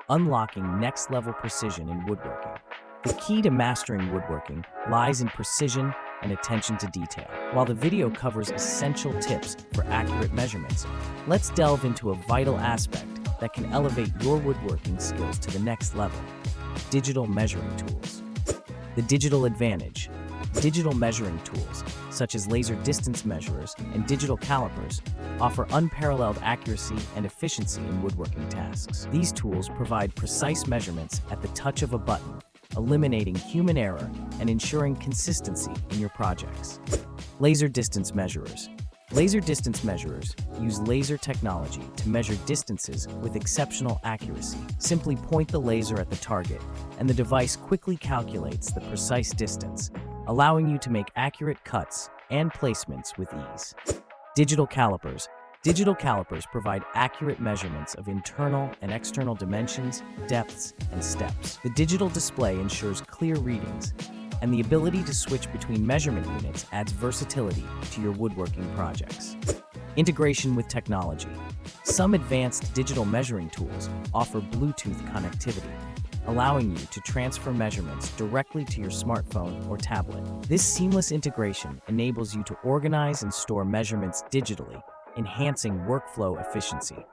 unlocking next-level precision in woodworking. The key to mastering woodworking lies in precision and attention to detail. While the video covers essential tips for accurate measurements, let's delve into a vital aspect that can elevate your woodworking skills to the next level: digital measuring tools. The digital advantage. Digital measuring tools, such as laser distance measurers and digital calipers, offer unparalleled accuracy and efficiency in woodworking tasks. These tools provide precise measurements at the touch of a button, eliminating human error and ensuring consistency in your projects. Laser distance measurers. Laser distance measurers use laser technology to measure distances with exceptional accuracy. Simply point the laser at the target, and the device quickly calculates the precise distance, allowing you to make accurate cuts and placements with ease. Digital calipers. Digital calipers provide accurate measurements of internal and external dimensions, depths, and steps. The digital display ensures clear readings, and the ability to switch between measurement units adds versatility to your woodworking projects. Integration with technology. Some advanced digital measuring tools offer Bluetooth connectivity, allowing you to transfer measurements directly to your smartphone or tablet. This seamless integration enables you to organize and store measurements digitally, enhancing workflow efficiency.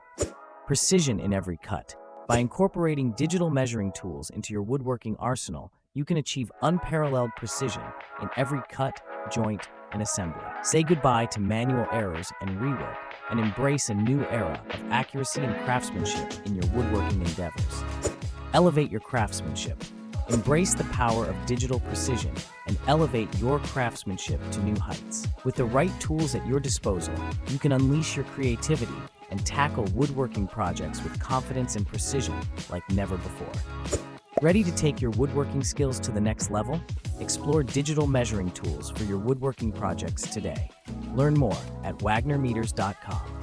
Precision in every cut. By incorporating digital measuring tools into your woodworking arsenal, you can achieve unparalleled precision in every cut, joint, and assembly. Say goodbye to manual errors and rework, and embrace a new era of accuracy and craftsmanship in your woodworking endeavors. Elevate your craftsmanship. Embrace the power of digital precision and elevate your craftsmanship to new heights. With the right tools at your disposal, you can unleash your creativity and tackle woodworking projects with confidence and precision like never before. Ready to take your woodworking skills to the next level? Explore digital measuring tools for your woodworking projects today. Learn more at wagnermeters.com.